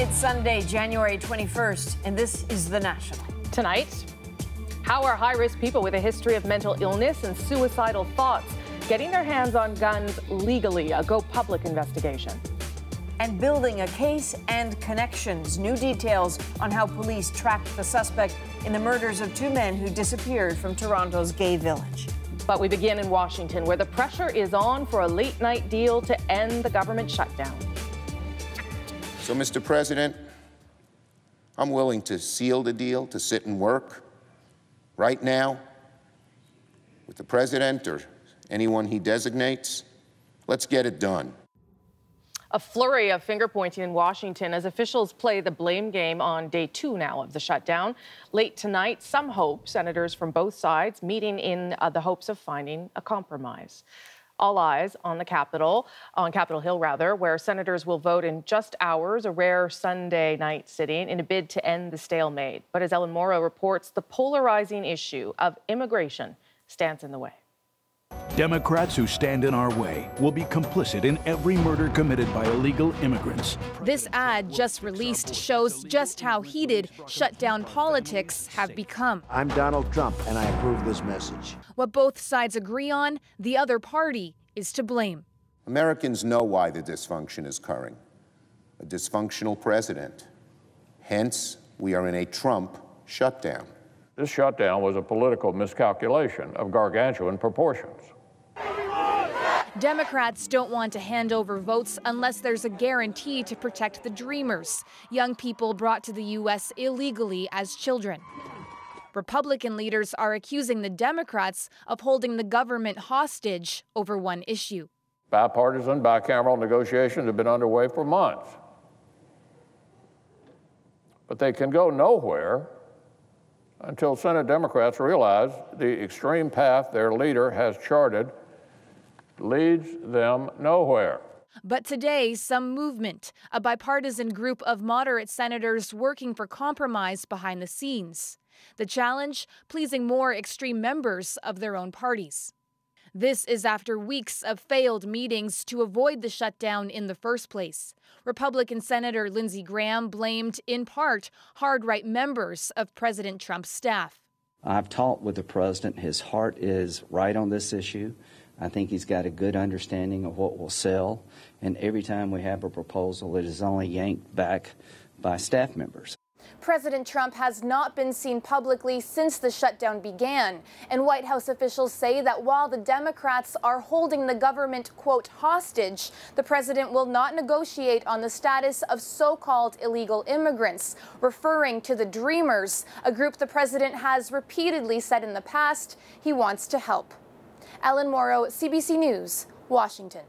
It's Sunday, January 21st, and this is The National. Tonight, how are high-risk people with a history of mental illness and suicidal thoughts getting their hands on guns legally? A Go Public investigation. And building a case and connections. New details on how police tracked the suspect in the murders of two men who disappeared from Toronto's gay village. But we begin in Washington, where the pressure is on for a late-night deal to end the government shutdown. So, Mr. President, I'm willing to seal the deal, to sit and work right now with the president or anyone he designates. Let's get it done. A flurry of finger-pointing in Washington as officials play the blame game on day 2 now of the shutdown. Late tonight, some hope senators from both sides meeting in the hopes of finding a compromise. All eyes on the Capitol, on Capitol Hill rather, where senators will vote in just hours, a rare Sunday night sitting, in a bid to end the stalemate. But as Ellen Morrow reports, the polarizing issue of immigration stands in the way. Democrats who stand in our way will be complicit in every murder committed by illegal immigrants. This ad just released shows just how heated shutdown politics have become. I'm Donald Trump, and I approve this message. What both sides agree on, the other party is to blame. Americans know why the dysfunction is occurring. A dysfunctional president. Hence, we are in a Trump shutdown. This shutdown was a political miscalculation of gargantuan proportions. Democrats don't want to hand over votes unless there's a guarantee to protect the Dreamers, young people brought to the U.S. illegally as children. Republican leaders are accusing the Democrats of holding the government hostage over one issue. Bipartisan, bicameral negotiations have been underway for months. But they can go nowhere until Senate Democrats realize the extreme path their leader has charted leads them nowhere. But today, some movement, a bipartisan group of moderate senators working for compromise behind the scenes. The challenge, pleasing more extreme members of their own parties. This is after weeks of failed meetings to avoid the shutdown in the first place. Republican Senator Lindsey Graham blamed, in part, hard-right members of President Trump's staff. I've talked with the president. His heart is right on this issue. I think he's got a good understanding of what will sell. And every time we have a proposal, it is only yanked back by staff members. President Trump has not been seen publicly since the shutdown began, and White House officials say that while the Democrats are holding the government, quote, hostage, the president will not negotiate on the status of so-called illegal immigrants, referring to the Dreamers, a group the president has repeatedly said in the past he wants to help. Ellen Morrow, CBC News, Washington.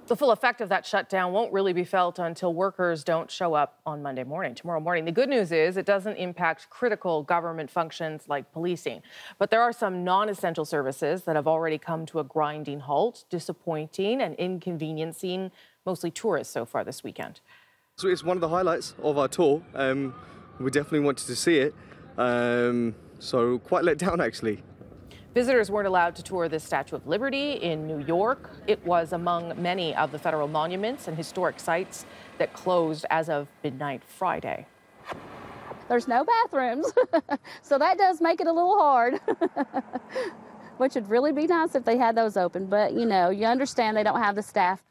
The full effect of that shutdown won't really be felt until workers don't show up on Monday morning, tomorrow morning. The good news is it doesn't impact critical government functions like policing. But there are some non-essential services that have already come to a grinding halt, disappointing and inconveniencing mostly tourists so far this weekend. So it's one of the highlights of our tour. We definitely wanted to see it. So quite let down, actually. Visitors weren't allowed to tour the Statue of Liberty in New York. It was among many of the federal monuments and historic sites that closed as of midnight Friday. There's no bathrooms, so that does make it a little hard, which would really be nice if they had those open. But, you know, you understand they don't have the staff.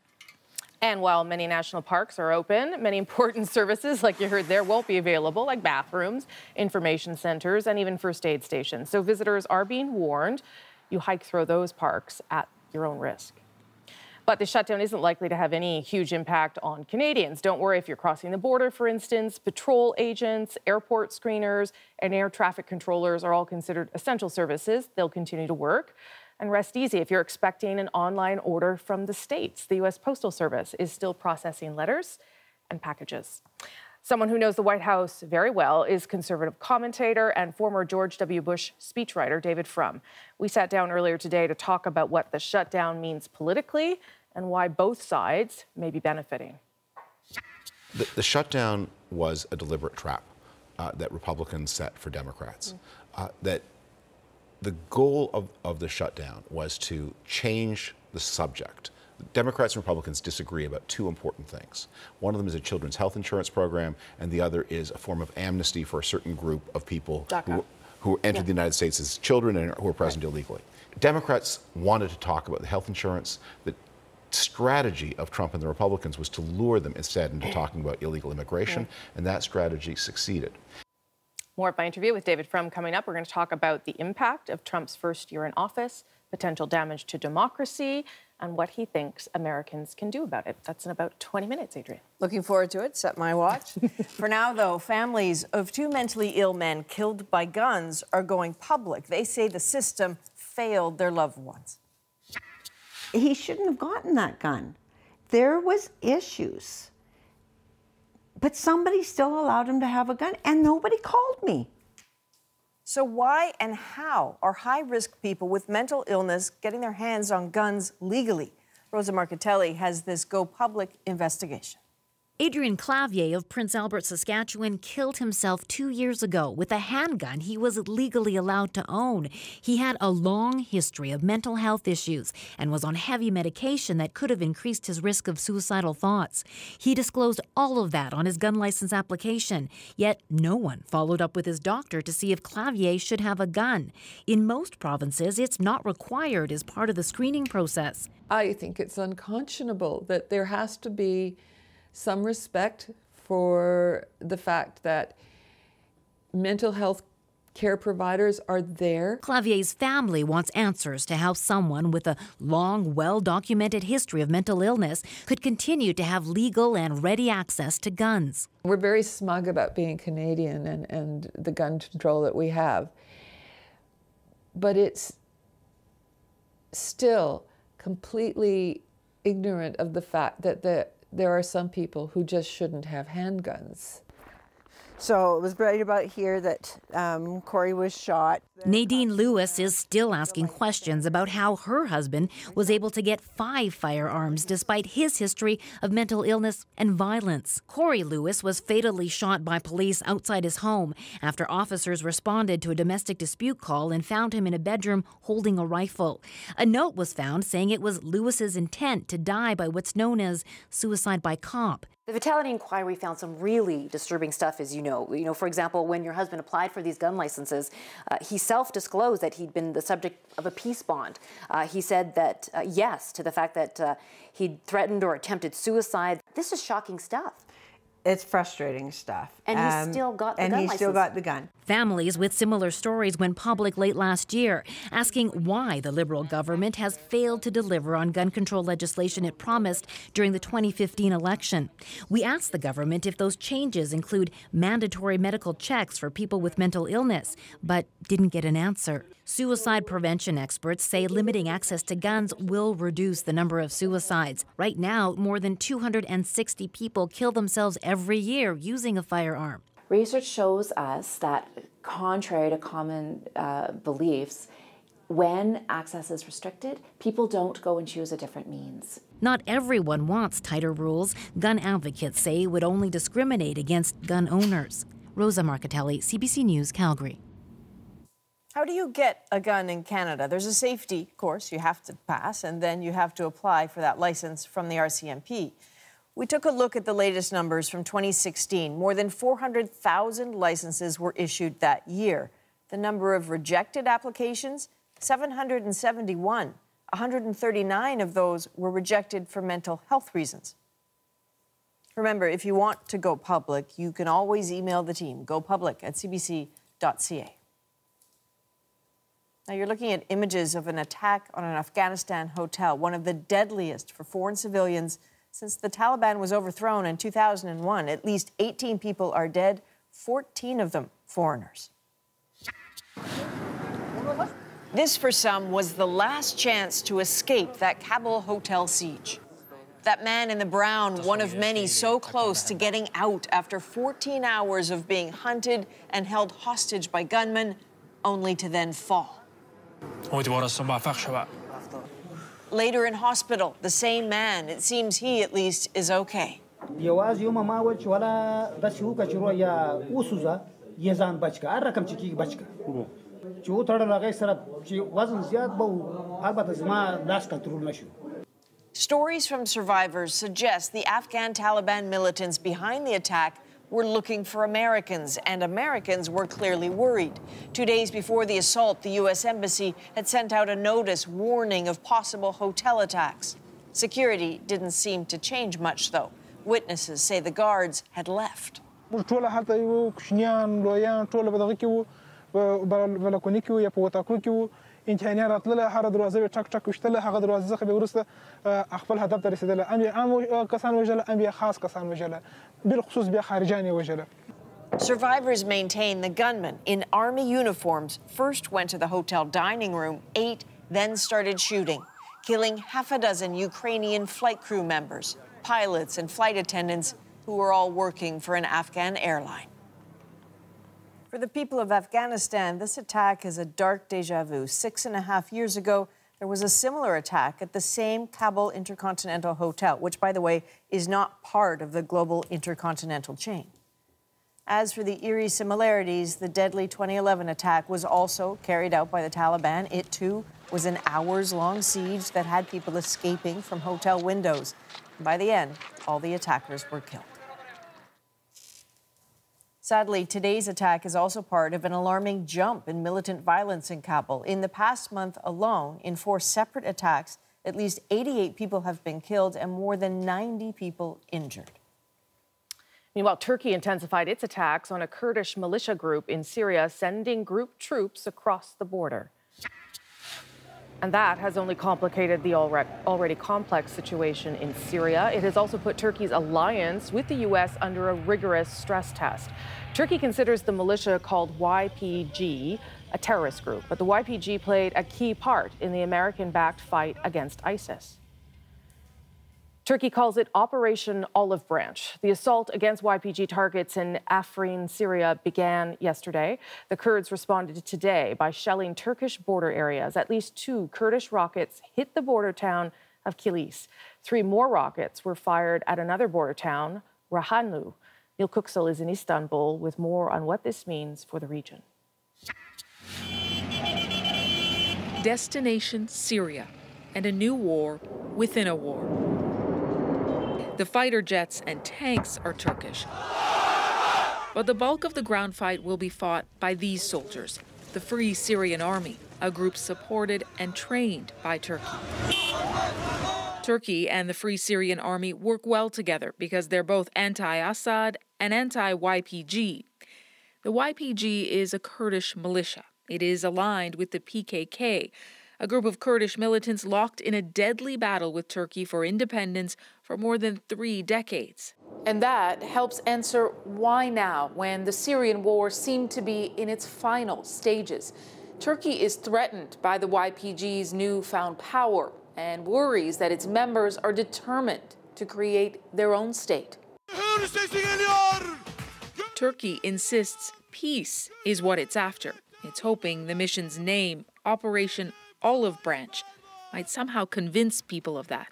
And while many national parks are open, many important services, like you heard there, won't be available, like bathrooms, information centers, and even first aid stations. So visitors are being warned, you hike through those parks at your own risk. But the shutdown isn't likely to have any huge impact on Canadians. Don't worry if you're crossing the border, for instance. Patrol agents, airport screeners, and air traffic controllers are all considered essential services. They'll continue to work. And rest easy if you're expecting an online order from the States. The U.S. Postal Service is still processing letters and packages. Someone who knows the White House very well is conservative commentator and former George W. Bush speechwriter David Frum. We sat down earlier today to talk about what the shutdown means politically and why both sides may be benefiting. The shutdown was a deliberate trap that Republicans set for Democrats. That the goal of the shutdown was to change the subject Democrats and Republicans disagree about two important things. One of them is a children's health insurance program, and the other is a form of amnesty for a certain group of people who entered the United States as children and who are present illegally. Democrats wanted to talk about the health insurance. The strategy of Trump and the Republicans was to lure them instead into talking about illegal immigration, and that strategy succeeded. More of my interview with David Frum coming up. We're going to talk about the impact of Trump's first year in office, potential damage to democracy, and what he thinks Americans can do about it. That's in about 20 minutes, Adrian. Looking forward to it. Set my watch. For now, though, families of two mentally ill men killed by guns are going public. They say the system failed their loved ones. He shouldn't have gotten that gun. There was issues. But somebody still allowed him to have a gun, and nobody called me. So why and how are high-risk people with mental illness getting their hands on guns legally? Rosa Marcatelli has this Go Public investigation. Adrian Clavier of Prince Albert, Saskatchewan, killed himself 2 years ago with a handgun he was legally allowed to own. He had a long history of mental health issues and was on heavy medication that could have increased his risk of suicidal thoughts. He disclosed all of that on his gun license application, yet no one followed up with his doctor to see if Clavier should have a gun. In most provinces, it's not required as part of the screening process. I think it's unconscionable that there has to be some respect for the fact that mental health care providers are there. Clavier's family wants answers to how someone with a long, well-documented history of mental illness could continue to have legal and ready access to guns. We're very smug about being Canadian and the gun control that we have, but it's still completely ignorant of the fact that there are some people who just shouldn't have handguns. So it was right about here that Corey was shot. Nadine Lewis is still asking questions about how her husband was able to get 5 firearms despite his history of mental illness and violence. Corey Lewis was fatally shot by police outside his home after officers responded to a domestic dispute call and found him in a bedroom holding a rifle. A note was found saying it was Lewis's intent to die by what's known as suicide by cop. The fatality inquiry found some really disturbing stuff, as you know. For example, when your husband applied for these gun licenses, he self-disclosed that he'd been the subject of a peace bond. He said that yes to the fact that he'd threatened or attempted suicide. This is shocking stuff. It's frustrating stuff. And he still got the gun license. And he still got the gun. Families with similar stories went public late last year, asking why the Liberal government has failed to deliver on gun control legislation it promised during the 2015 election. We asked the government if those changes include mandatory medical checks for people with mental illness, but didn't get an answer. Suicide prevention experts say limiting access to guns will reduce the number of suicides. Right now, more than 260 people kill themselves every year using a firearm. Research shows us that, contrary to common beliefs, when access is restricted, people don't go and choose a different means. Not everyone wants tighter rules. Gun advocates say it would only discriminate against gun owners. Rosa Marcatelli, CBC News, Calgary. How do you get a gun in Canada? There's a safety course you have to pass, and then you have to apply for that license from the RCMP. We took a look at the latest numbers from 2016. More than 400,000 licenses were issued that year. The number of rejected applications, 771. 139 of those were rejected for mental health reasons. Remember, if you want to go public, you can always email the team, gopublic@cbc.ca. Now, you're looking at images of an attack on an Afghanistan hotel, one of the deadliest for foreign civilians since the Taliban was overthrown in 2001. At least 18 people are dead, 14 of them foreigners. This, for some, was the last chance to escape that Kabul hotel siege. That man in the brown, one of many so close to getting out after 14 hours of being hunted and held hostage by gunmen, only to then fall. Later in hospital, the same man, it seems he at least is okay. Stories from survivors suggest the Afghan Taliban militants behind the attack were looking for Americans, and Americans were clearly worried. 2 days before the assault, the U.S. Embassy had sent out a notice warning of possible hotel attacks. Security didn't seem to change much, though. Witnesses say the guards had left. انجنير اطلع هر دروازه به چک چک وشتله هغه دروازه څخه به ورسته خپل هدف ته رسیدله ام کسان وجله ام بیا خاص کسان وجله بالخصوص بیا خارجاني وجله. Survivors maintain the gunmen in army uniforms first went to the hotel dining room, ate, then started shooting, killing half a dozen Ukrainian flight crew members, pilots and flight attendants who were all working for an Afghan airline. For the people of Afghanistan, this attack is a dark déjà vu. 6.5 years ago, there was a similar attack at the same Kabul Intercontinental Hotel, which, by the way, is not part of the global intercontinental chain. As for the eerie similarities, the deadly 2011 attack was also carried out by the Taliban. It, too, was an hours-long siege that had people escaping from hotel windows. By the end, all the attackers were killed. Sadly, today's attack is also part of an alarming jump in militant violence in Kabul. In the past month alone, in 4 separate attacks, at least 88 people have been killed and more than 90 people injured. Meanwhile, Turkey intensified its attacks on a Kurdish militia group in Syria, sending group troops across the border. And that has only complicated the already complex situation in Syria. It has also put Turkey's alliance with the U.S. under a rigorous stress test. Turkey considers the militia called YPG a terrorist group, but the YPG played a key part in the American-backed fight against ISIS. Turkey calls it Operation Olive Branch. The assault against YPG targets in Afrin, Syria began yesterday. The Kurds responded today by shelling Turkish border areas. At least 2 Kurdish rockets hit the border town of Kilis. 3 more rockets were fired at another border town, Rahanlu. Neil Kuksel is in Istanbul with more on what this means for the region. Destination Syria, and a new war within a war. The fighter jets and tanks are Turkish. But the bulk of the ground fight will be fought by these soldiers, the Free Syrian Army, a group supported and trained by Turkey. Turkey and the Free Syrian Army work well together because they're both anti-Assad and anti-YPG. The YPG is a Kurdish militia. It is aligned with the PKK, a group of Kurdish militants locked in a deadly battle with Turkey for independence for more than 3 decades. And that helps answer why now, when the Syrian war seemed to be in its final stages. Turkey is threatened by the YPG's newfound power and worries that its members are determined to create their own state. Turkey insists peace is what it's after. It's hoping the mission's name, Operation Olive Branch, might somehow convince people of that.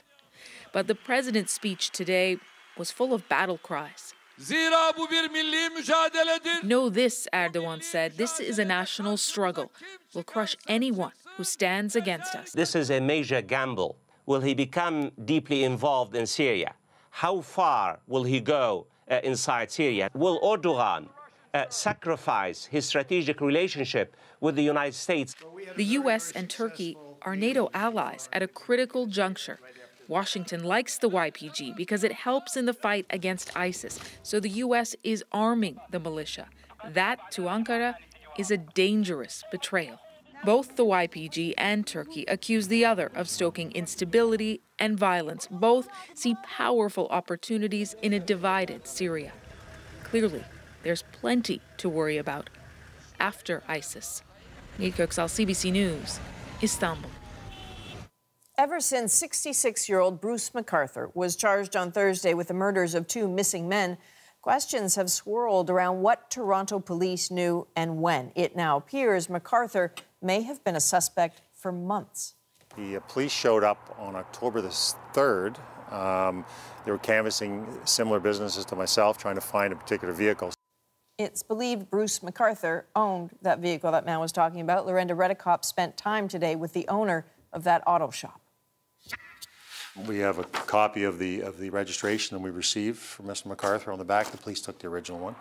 But the president's speech today was full of battle cries. Know this, Erdogan said, this is a national struggle. We'll crush anyone who stands against us. This is a major gamble. Will he become deeply involved in Syria? How far will he go inside Syria? Will Erdogan sacrifice his strategic relationship with the United States? The U.S. and Turkey are NATO allies at a critical juncture. Washington likes the YPG because it helps in the fight against ISIS, so the U.S. is arming the militia. That, to Ankara, is a dangerous betrayal. Both the YPG and Turkey accuse the other of stoking instability and violence. Both see powerful opportunities in a divided Syria. Clearly, there's plenty to worry about after ISIS. Neil Kuksel, CBC News, Istanbul. Ever since 66-year-old Bruce MacArthur was charged on Thursday with the murders of 2 missing men, questions have swirled around what Toronto police knew and when. It now appears MacArthur may have been a suspect for months. The police showed up on October the 3rd. They were canvassing similar businesses to myself, trying to find a particular vehicle. It's believed Bruce MacArthur owned that vehicle that man was talking about. Lorenda Redekop spent time today with the owner of that auto shop. We have a copy of the registration that we received from Mr. MacArthur on the back. The police took the original one.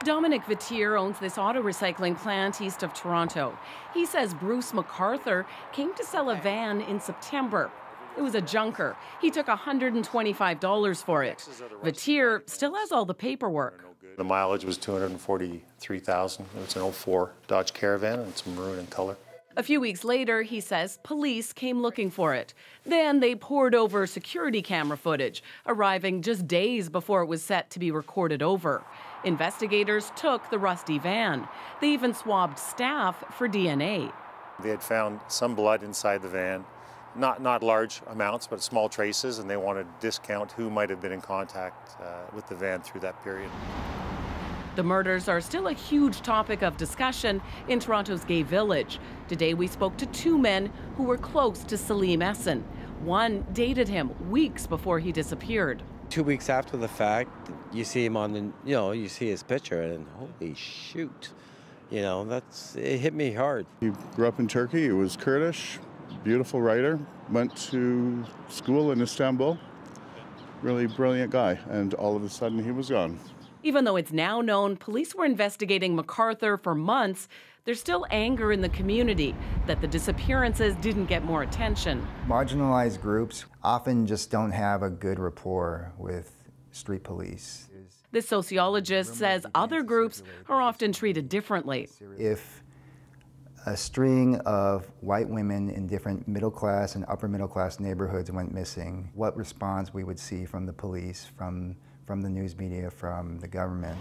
Dominic Vitier owns this auto recycling plant east of Toronto. He says Bruce MacArthur came to sell a van in September. It was a junker. He took $125 for it. Vitier still has all the paperwork. The mileage was 243,000. It's an 04 Dodge Caravan, and it's maroon in color. A few weeks later, he says police came looking for it. Then they poured over security camera footage, arriving just days before it was set to be recorded over. Investigators took the rusty van. They even swabbed staff for DNA. They had found some blood inside the van, not large amounts, but small traces, and they wanted to discount who might have been in contact with the van through that period. The murders are still a huge topic of discussion in Toronto's gay village. Today we spoke to two men who were close to Salim Essen. One dated him weeks before he disappeared. 2 weeks after the fact, you see him on the, you see his picture, and holy shoot, it hit me hard. He grew up in Turkey. He was Kurdish, beautiful writer, went to school in Istanbul, really brilliant guy, and all of a sudden he was gone. Even though it's now known police were investigating MacArthur for months, there's still anger in the community that the disappearances didn't get more attention. Marginalized groups often just don't have a good rapport with street police. The sociologist says other groups are often treated differently. If a string of white women in different middle class and upper middle class neighborhoods went missing, what response we would see from the police, from the news media, from the government.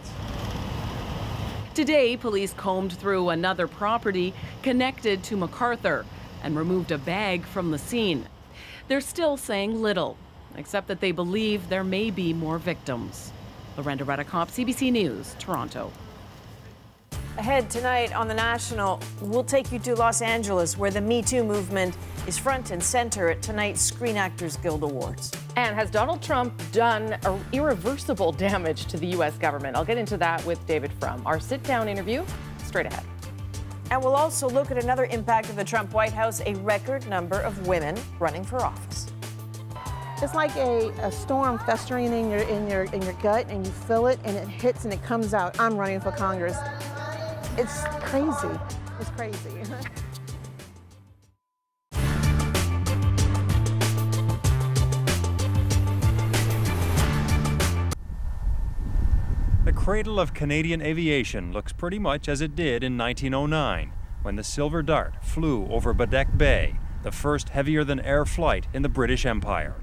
Today, police combed through another property connected to MacArthur and removed a bag from the scene. They're still saying little, except that they believe there may be more victims. Lorenda Redekop, CBC News, Toronto. Ahead tonight on The National, we'll take you to Los Angeles, where the Me Too movement is front and center at tonight's Screen Actors Guild Awards. And has Donald Trump done irreversible damage to the U.S. government? I'll get into that with David Frum. Our sit-down interview straight ahead. And we'll also look at another impact of the Trump White House, a record number of women running for office. It's like a storm festering in your gut, and you feel it, and it hits and it comes out. I'm running for Congress. It's crazy. It's crazy. The cradle of Canadian aviation looks pretty much as it did in 1909, when the Silver Dart flew over Badak Bay, the first heavier-than-air flight in the British Empire.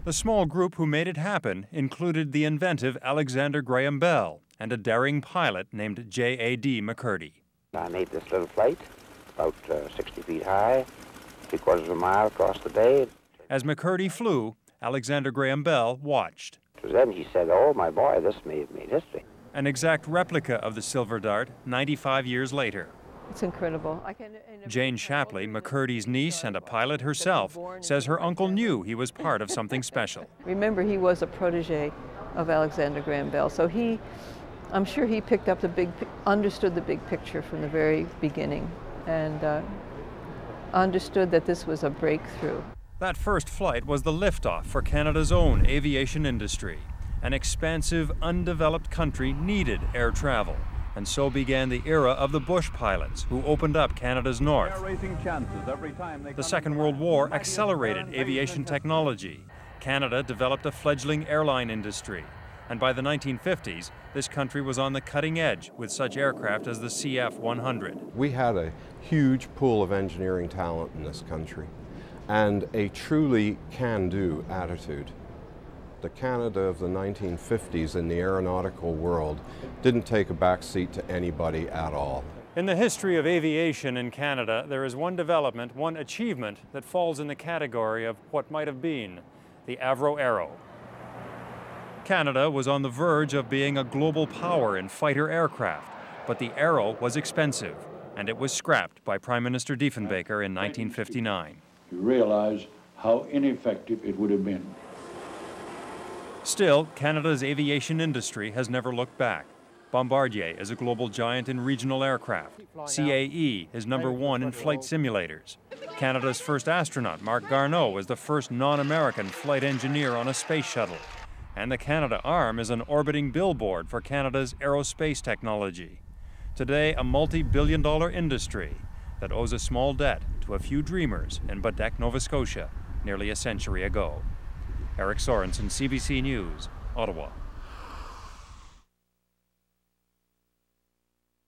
The small group who made it happen included the inventive Alexander Graham Bell and a daring pilot named J.A.D. McCurdy. I made this little flight, about 60 feet high, 3/4 of a mile across the bay. As McCurdy flew, Alexander Graham Bell watched. Then he said, "Oh, my boy, this may have made history." An exact replica of the Silver Dart 95 years later. It's incredible. Jane Shapley, McCurdy's niece and a pilot herself, says her uncle knew he was part of something special. Remember, he was a protege of Alexander Graham Bell, so I'm sure he picked up understood the big picture from the very beginning, and understood that this was a breakthrough. That first flight was the liftoff for Canada's own aviation industry. An expansive, undeveloped country needed air travel, and so began the era of the Bush pilots, who opened up Canada's north. The Second World War accelerated aviation technology. Canada developed a fledgling airline industry, and by the 1950s, this country was on the cutting edge with such aircraft as the CF-100. We had a huge pool of engineering talent in this country, and a truly can-do attitude. The Canada of the 1950s in the aeronautical world didn't take a back seat to anybody at all. In the history of aviation in Canada, there is one development, one achievement that falls in the category of what might have been, the Avro Arrow. Canada was on the verge of being a global power in fighter aircraft, but the Arrow was expensive, and it was scrapped by Prime Minister Diefenbaker in 1959. You realize how ineffective it would have been. Still, Canada's aviation industry has never looked back. Bombardier is a global giant in regional aircraft. CAE is #1 in flight simulators. Canada's first astronaut, Marc Garneau, was the first non-American flight engineer on a space shuttle. And the Canada Arm is an orbiting billboard for Canada's aerospace technology. Today, a multi-billion-dollar industry that owes a small debt to a few dreamers in Badek, Nova Scotia, nearly a century ago. Eric Sorensen, CBC News, Ottawa.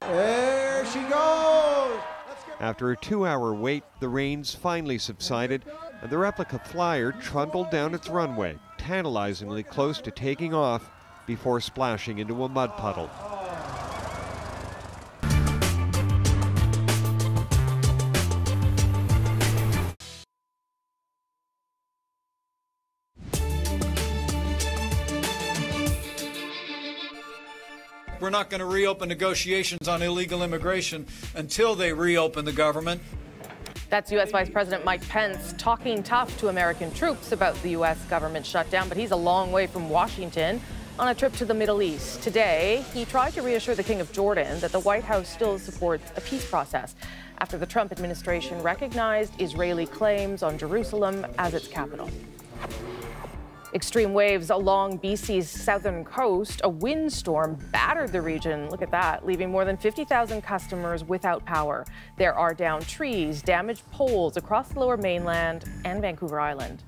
There she goes! After a 2-hour wait, the rains finally subsided, and the replica flyer trundled down its runway, tantalizingly close to taking off before splashing into a mud puddle. We're not going to reopen negotiations on illegal immigration until they reopen the government. That's U.S. Vice President Mike Pence talking tough to American troops about the U.S. government shutdown, but he's a long way from Washington on a trip to the Middle East. Today, he tried to reassure the King of Jordan that the White House still supports a peace process after the Trump administration recognized Israeli claims on Jerusalem as its capital. Extreme waves along BC's southern coast, a windstorm battered the region, look at that, leaving more than 50,000 customers without power. There are downed trees, damaged poles across the Lower Mainland and Vancouver Island.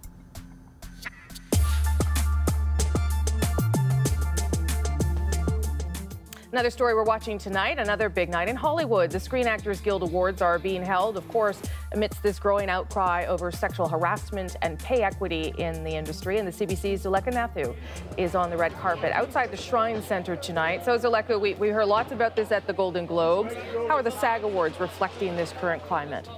Another story we're watching tonight, another big night in Hollywood. The Screen Actors Guild Awards are being held, of course, amidst this growing outcry over sexual harassment and pay equity in the industry. And the CBC's Zuleka Nathu is on the red carpet outside the Shrine Centre tonight. So, Zuleka, we heard lots about this at the Golden Globes. How are the SAG Awards reflecting this current climate?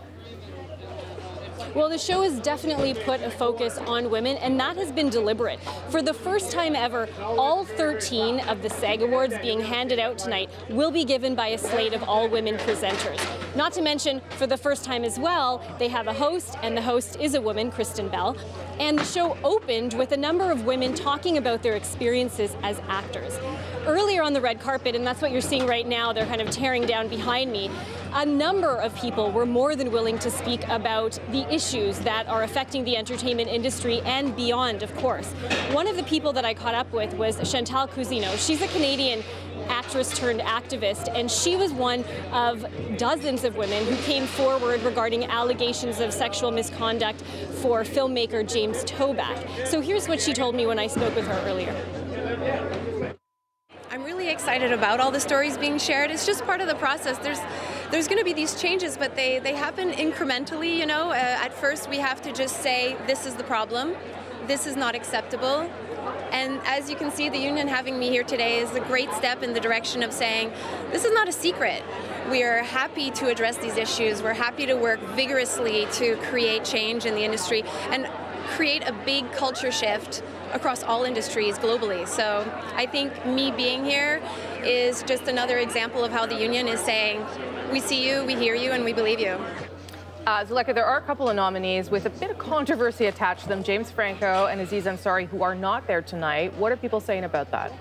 Well, the show has definitely put a focus on women, and that has been deliberate. For the first time ever, all 13 of the SAG Awards being handed out tonight will be given by a slate of all-women presenters. Not to mention, for the first time as well, they have a host, and the host is a woman, Kristen Bell. And the show opened with a number of women talking about their experiences as actors. Earlier on the red carpet, and that's what you're seeing right now, they're kind of tearing down behind me, a number of people were more than willing to speak about the issues that are affecting the entertainment industry and beyond, of course. One of the people that I caught up with was Chantal Cousino. She's a Canadian actress turned activist, and she was one of dozens of women who came forward regarding allegations of sexual misconduct for filmmaker James Toback. So here's what she told me when I spoke with her earlier. I'm really excited about all the stories being shared. It's just part of the process. There's going to be these changes, but they happen incrementally, you know. At first, we have to just say, this is the problem. This is not acceptable. And as you can see, the union having me here today is a great step in the direction of saying, this is not a secret. We are happy to address these issues. We're happy to work vigorously to create change in the industry and create a big culture shift across all industries globally. So I think me being here is just another example of how the union is saying, we see you, we hear you, and we believe you. Zuleka, there are a couple of nominees with a bit of controversy attached to them, James Franco and Aziz Ansari, who are not there tonight. What are people saying about that?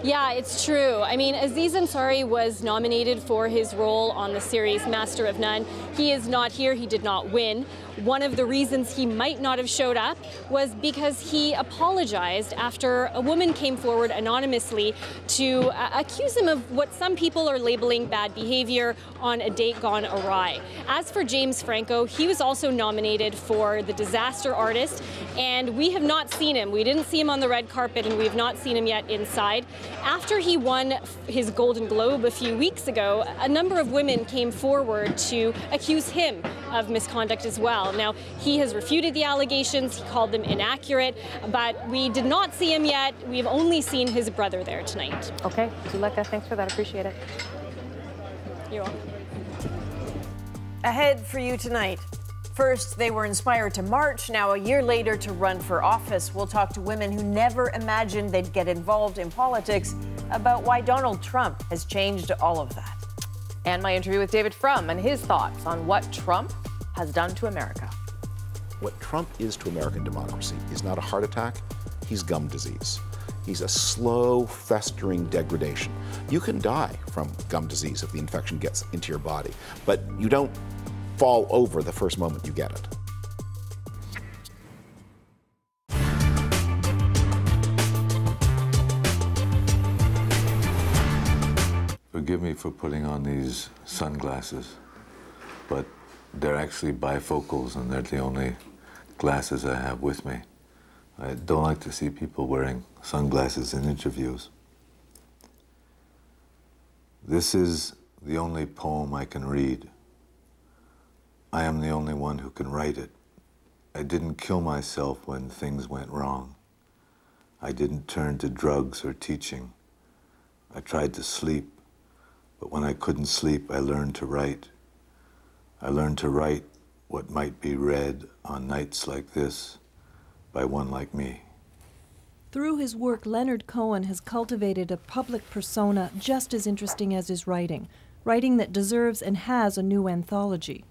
Yeah, it's true. I mean, Aziz Ansari was nominated for his role on the series Master of None. He is not here. He did not win. One of the reasons he might not have showed up was because he apologized after a woman came forward anonymously to accuse him of what some people are labeling bad behavior on a date gone awry. As for James Franco, he was also nominated for the Disaster Artist, and we have not seen him. We didn't see him on the red carpet, and we have not seen him yet inside. After he won his Golden Globe a few weeks ago, a number of women came forward to accuse him of misconduct as well. Now, he has refuted the allegations. He called them inaccurate, but we did not see him yet. We've only seen his brother there tonight. Okay, Zuleka, thanks for that. Appreciate it. You're welcome. Ahead for you tonight. First, they were inspired to march. Now, a year later, to run for office. We'll talk to women who never imagined they'd get involved in politics about why Donald Trump has changed all of that. And my interview with David Frum and his thoughts on what Trump has done to America. What Trump is to American democracy is not a heart attack, he's gum disease. He's a slow, festering degradation. You can die from gum disease if the infection gets into your body, but you don't fall over the first moment you get it. Forgive me for putting on these sunglasses, but they're actually bifocals and they're the only glasses I have with me. I don't like to see people wearing sunglasses in interviews. This is the only poem I can read. I am the only one who can write it. I didn't kill myself when things went wrong. I didn't turn to drugs or teaching. I tried to sleep, but when I couldn't sleep, I learned to write. I learned to write what might be read on nights like this by one like me. Through his work, Leonard Cohen has cultivated a public persona just as interesting as his writing, writing that deserves and has a new anthology.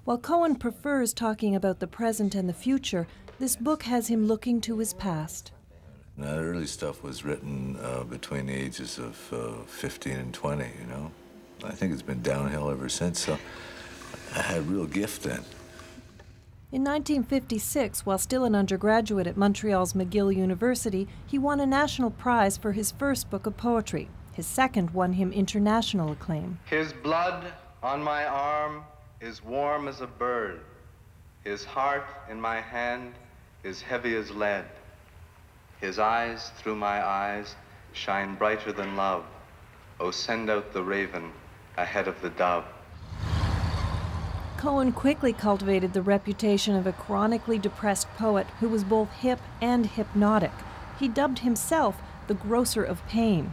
While Cohen prefers talking about the present and the future, this book has him looking to his past. Now, the early stuff was written between the ages of 15 and 20, you know. I think it's been downhill ever since, so I had a real gift then. In 1956, while still an undergraduate at Montreal's McGill University, he won a national prize for his first book of poetry. His second won him international acclaim. His blood on my arm is warm as a bird. His heart in my hand is heavy as lead. His eyes through my eyes shine brighter than love. Oh, send out the raven ahead of the dove. Cohen quickly cultivated the reputation of a chronically depressed poet who was both hip and hypnotic. He dubbed himself the grocer of pain.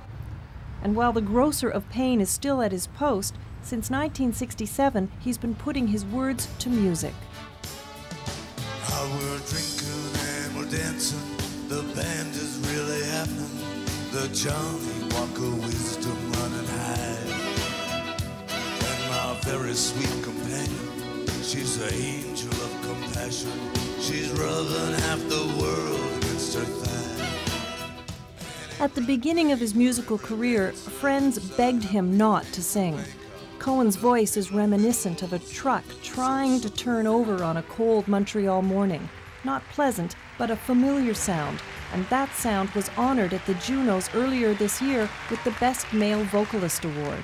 And while the grocer of pain is still at his post, since 1967, he's been putting his words to music. We're drinking and we're dancing. The band is really happening. The Johnny Walker wisdom running high. And my very sweet companion, she's an angel of compassion. She's rubbing half the world against her thigh. At the beginning of his musical career, friends begged him not to sing. Cohen's voice is reminiscent of a truck trying to turn over on a cold Montreal morning. Not pleasant, but a familiar sound, and that sound was honored at the Junos earlier this year with the Best Male Vocalist Award.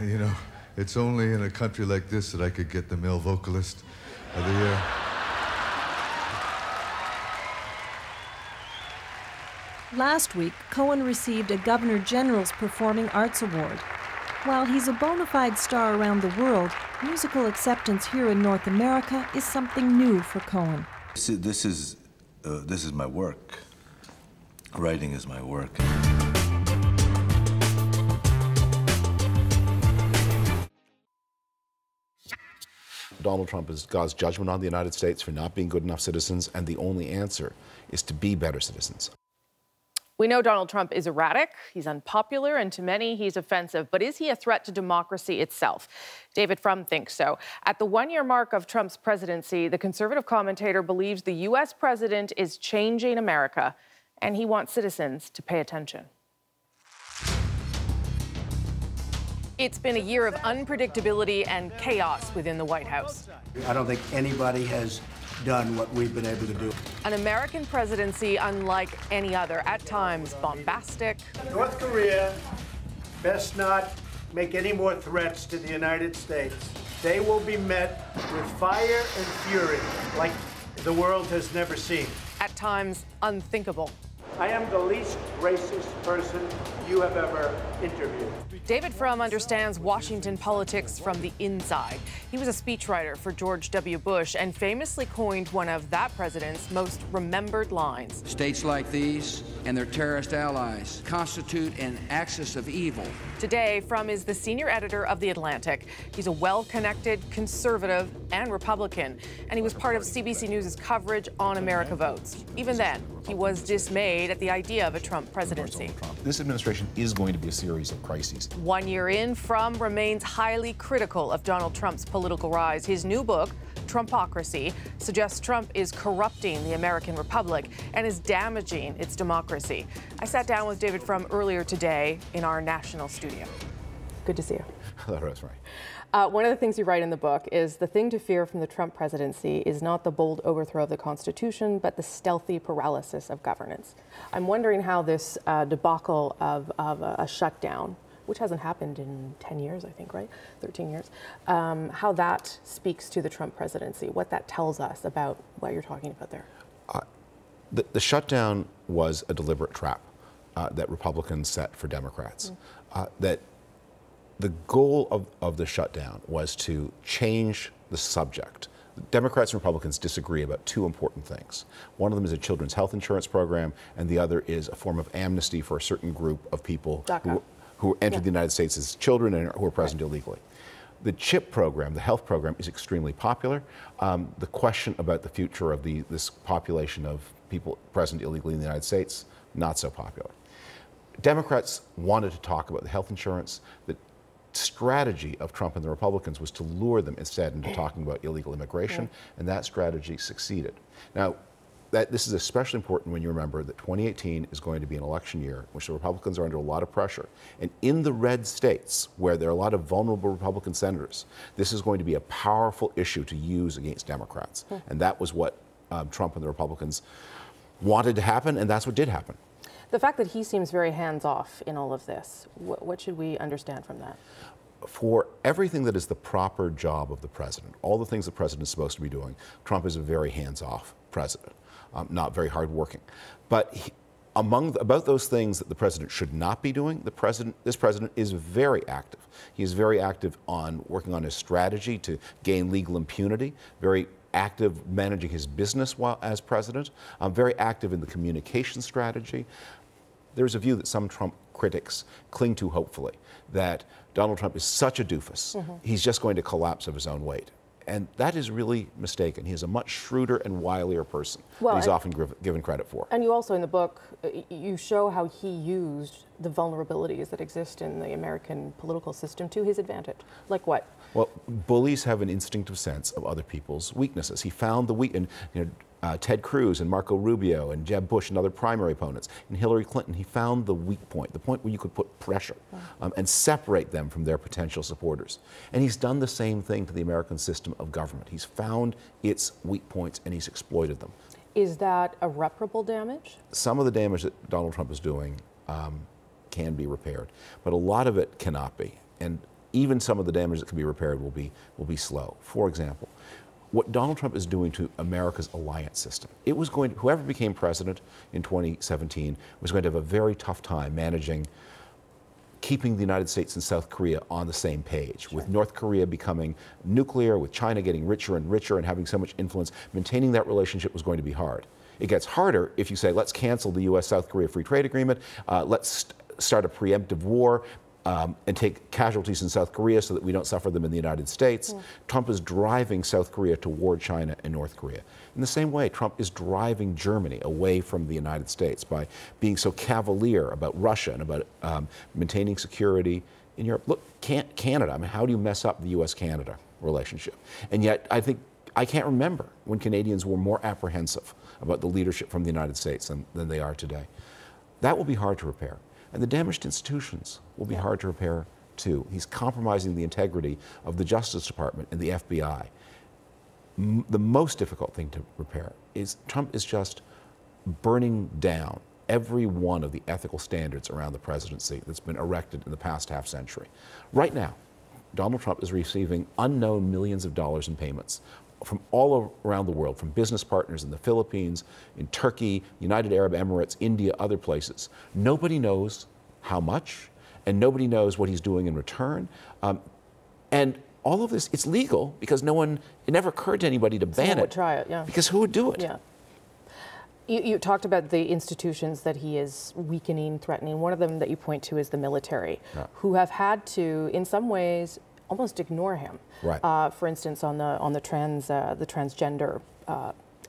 You know, it's only in a country like this that I could get the Male Vocalist of the Year. Last week, Cohen received a Governor General's Performing Arts Award. While he's a bona fide star around the world, musical acceptance here in North America is something new for Cohen. This is my work. Writing is my work. Donald Trump is God's judgment on the United States for not being good enough citizens, and the only answer is to be better citizens. We know Donald Trump is erratic, he's unpopular, and to many he's offensive. But is he a threat to democracy itself? David Frum thinks so. At the one-year mark of Trump's presidency, the conservative commentator believes the U.S. president is changing America, and he wants citizens to pay attention. It's been a year of unpredictability and chaos within the White House. I don't think anybody has done what we've been able to do. An American presidency unlike any other, at times bombastic. North Korea best not make any more threats to the United States. They will be met with fire and fury like the world has never seen. At times unthinkable. I am the least racist person you have ever interviewed. David Frum understands Washington politics from the inside. He was a speechwriter for George W. Bush and famously coined one of that president's most remembered lines. States like these and their terrorist allies constitute an axis of evil. Today, Frum is the senior editor of The Atlantic. He's a well-connected conservative and Republican, and he was part of CBC News' coverage on America Votes. Even then, he was dismayed at the idea of a Trump presidency. This administration is going to be a series of crises. 1 year in, Frum remains highly critical of Donald Trump's political rise. His new book, Trumpocracy, suggests Trump is corrupting the American Republic and is damaging its democracy. I sat down with David Frum earlier today in our national studio. Good to see you. Hello, Rosemary. One of the things you write in the book is the thing to fear from the Trump presidency is not the bold overthrow of the Constitution, but the stealthy paralysis of governance. I'm wondering how this debacle of a shutdown, which hasn't happened in 10 years, I think, right? 13 years, how that speaks to the Trump presidency, what that tells us about what you're talking about there. The shutdown was a deliberate trap that Republicans set for Democrats. That the goal of the shutdown was to change the subject. Democrats and Republicans disagree about two important things. One of them is a children's health insurance program, and the other is a form of amnesty for a certain group of people who entered the United States as children and who are present illegally. The CHIP program, the health program, is extremely popular. The question about the future of this population of people present illegally in the United States, not so popular. Democrats wanted to talk about the health insurance. The strategy of Trump and the Republicans was to lure them instead into talking about illegal immigration, and that strategy succeeded. Now, this is especially important when you remember that 2018 is going to be an election year in which the Republicans are under a lot of pressure. And in the red states, where there are a lot of vulnerable Republican senators, this is going to be a powerful issue to use against Democrats. And that was what Trump and the Republicans wanted to happen, and that's what did happen. The fact that he seems very hands-off in all of this, what should we understand from that? For everything that is the proper job of the president, all the things the president is supposed to be doing, Trump is a very hands-off president, not very hard-working. But about those things that the president should not be doing, this president is very active. He is very active on working on his strategy to gain legal impunity, very active managing his business while as president, very active in the communication strategy. There's a view that some Trump critics cling to hopefully, that Donald Trump is such a doofus, he's just going to collapse of his own weight. And that is really mistaken. He is a much shrewder and wilier person than he's often given credit for. And you also, in the book, you show how he used the vulnerabilities that exist in the American political system to his advantage. Like what? Well, bullies have an instinctive sense of other people's weaknesses. He found the weak in Ted Cruz and Marco Rubio and Jeb Bush and other primary opponents. And Hillary Clinton, he found the weak point, the point where you could put pressure and separate them from their potential supporters. And he's done the same thing to the American system of government. He's found its weak points and he's exploited them. Is that irreparable damage? Some of the damage that Donald Trump is doing can be repaired, but a lot of it cannot be. And even some of the damage that can be repaired will be slow. For example, what Donald Trump is doing to America's alliance system. It was going to, whoever became president in 2017 was going to have a very tough time managing keeping the United States and South Korea on the same page, with North Korea becoming nuclear, with China getting richer and richer and having so much influence. Maintaining that relationship was going to be hard. It gets harder if you say, let's cancel the U.S.-South Korea Free Trade Agreement, let's start a preemptive war, and take casualties in South Korea so that we don't suffer them in the United States. Trump is driving South Korea toward China and North Korea. In the same way, Trump is driving Germany away from the United States by being so cavalier about Russia and about maintaining security in Europe. Look, Canada, I mean, how do you mess up the U.S.-Canada relationship? And yet, I can't remember when Canadians were more apprehensive about the leadership from the United States than they are today. That will be hard to repair. And the damaged institutions will be hard to repair, too. He's compromising the integrity of the Justice Department and the FBI. The most difficult thing to repair is Trump is just burning down every one of the ethical standards around the presidency that's been erected in the past half century. Right now, Donald Trump is receiving unknown millions of dollars in payments from all around the world, from business partners in the Philippines, in Turkey, United Arab Emirates, India, other places. Nobody knows how much, and nobody knows what he's doing in return. And all of this, it's legal because it never occurred to anybody to ban it. Would try it, yeah. Because who would do it? Yeah. You talked about the institutions that he is weakening, threatening. One of them that you point to is the military, who have had to, in some ways, almost ignore him. Right. For instance, on the transgender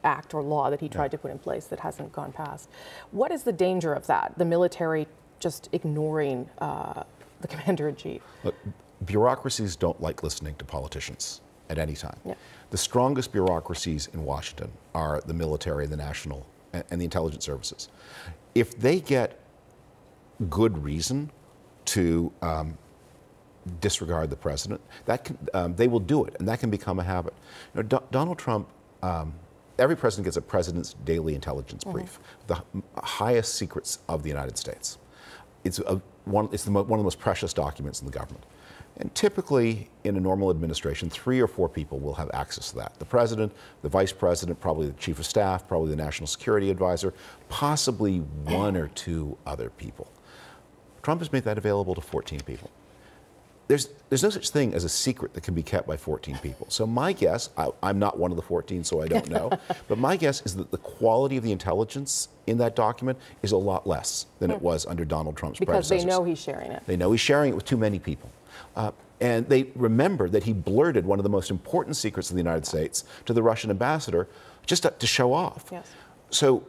act or law that he tried to put in place that hasn't gone past. What is the danger of that? The military just ignoring the commander-in-chief? Look, bureaucracies don't like listening to politicians at any time. Yeah. The strongest bureaucracies in Washington are the military, the national, and the intelligence services. If they get good reason to disregard the president. That can, they will do it, and that can become a habit. You know, Donald Trump, every president gets a president's daily intelligence brief, the highest secrets of the United States. It's one of the most precious documents in the government. And typically, in a normal administration, 3 or 4 people will have access to that. The president, the vice president, probably the chief of staff, probably the national security advisor, possibly 1 or 2 other people. Trump has made that available to 14 people. There's no such thing as a secret that can be kept by 14 people. So my guess, I'm not one of the 14, so I don't know, but my guess is that the quality of the intelligence in that document is a lot less than it was under Donald Trump's predecessors. Because they know he's sharing it. They know he's sharing it with too many people. And they remember that he blurted one of the most important secrets of the United States to the Russian ambassador just to show off. Yes. So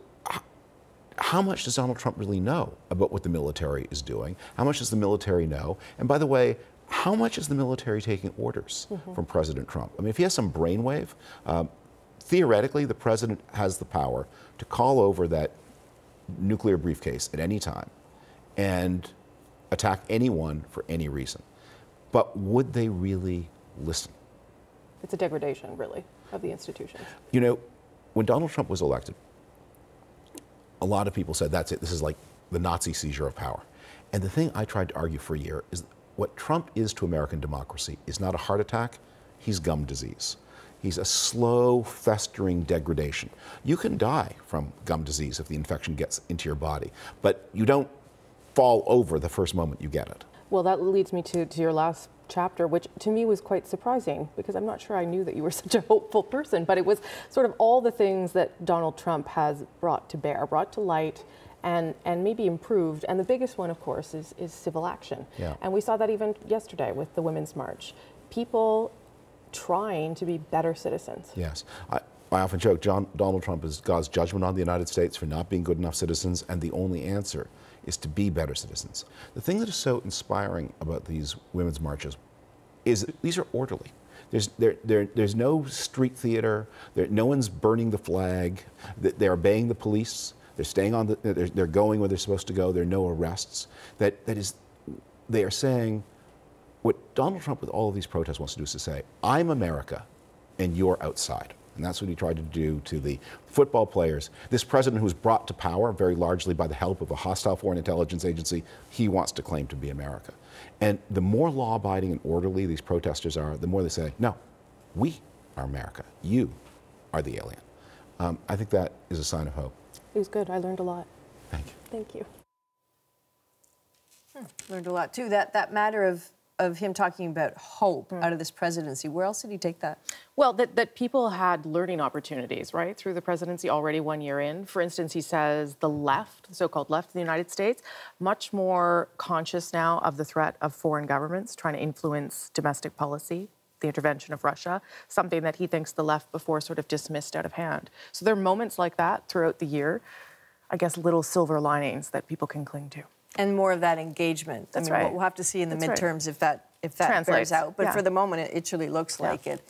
how much does Donald Trump really know about what the military is doing? How much does the military know? And by the way, how much is the military taking orders from President Trump? I mean, if he has some brainwave, theoretically, the president has the power to call over that nuclear briefcase at any time and attack anyone for any reason. But would they really listen? It's a degradation, really, of the institutions. You know, when Donald Trump was elected, a lot of people said, that's it, this is like the Nazi seizure of power. And the thing I tried to argue for a year is what Trump is to American democracy is not a heart attack, he's gum disease. He's a slow, festering degradation. You can die from gum disease if the infection gets into your body, but you don't fall over the first moment you get it. Well, that leads me to your last chapter, which to me was quite surprising because I'm not sure I knew that you were such a hopeful person, but it was sort of all the things that Donald Trump has brought to bear, brought to light, and maybe improved. And the biggest one, of course, is civil action. Yeah. And we saw that even yesterday with the Women's March. People trying to be better citizens. Yes. I often joke, Donald Trump is God's judgment on the United States for not being good enough citizens, and the only answer is to be better citizens. The thing that is so inspiring about these women's marches is that these are orderly. There's no street theater. No one's burning the flag. They're obeying the police. They're staying on they're going where they're supposed to go. There are no arrests. They are saying what Donald Trump with all of these protests wants to do is to say, I'm America and you're outside. And that's what he tried to do to the football players. This president who was brought to power very largely by the help of a hostile foreign intelligence agency, he wants to claim to be America. And the more law-abiding and orderly these protesters are, the more they say, no, we are America. You are the alien. I think that is a sign of hope. It was good. I learned a lot. Thank you. Thank you. Learned a lot, too. That matter of him talking about hope out of this presidency, where else did he take that? Well, that people had learning opportunities, right, through the presidency already 1 year in. For instance, he says the left, the so-called left of the United States, much more conscious now of the threat of foreign governments trying to influence domestic policy, the intervention of Russia, something that he thinks the left before sort of dismissed out of hand. So there are moments like that throughout the year, I guess little silver linings that people can cling to. And more of that engagement. That's right. right. We'll have to see in the midterms if that translates. bears out. But for the moment, it truly looks like it.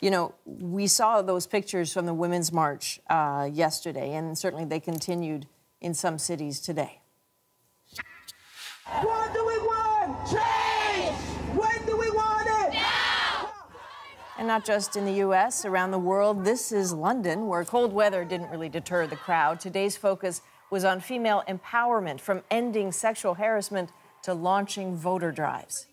You know, we saw those pictures from the Women's March yesterday, and certainly they continued in some cities today. What do we want? Change! When do we want it? Now! And not just in the U.S., around the world. This is London, where cold weather didn't really deter the crowd. Today's focus was on female empowerment, from ending sexual harassment to launching voter drives.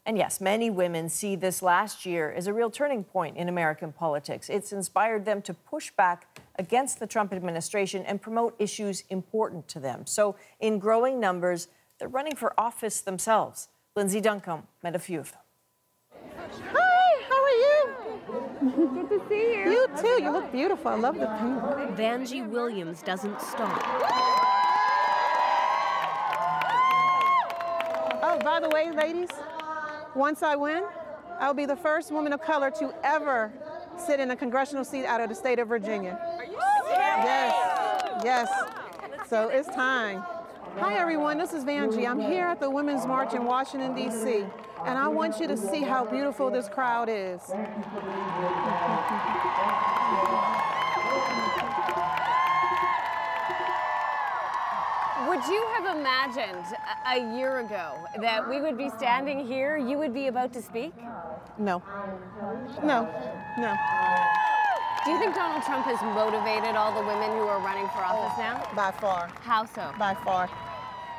And yes, many women see this last year as a real turning point in American politics. It's inspired them to push back against the Trump administration and promote issues important to them. So in growing numbers, they're running for office themselves. Lindsay Duncombe met a few of them. Hi, how are you? Good to see you. You too. You look beautiful. I love the pink. Vanjie Williams doesn't stop. Oh, by the way, ladies, once I win, I'll be the first woman of color to ever sit in a congressional seat out of the state of Virginia. Are you serious? Yes. Yes. So it's time. Hi, everyone. This is Vanjie. I'm here at the Women's March in Washington, D.C., and I want you to see how beautiful this crowd is. Would Would you have imagined a year ago that we would be standing here, you would be about to speak? No. No. No. Do you think Donald Trump has motivated all the women who are running for office now? By far. How so? By far.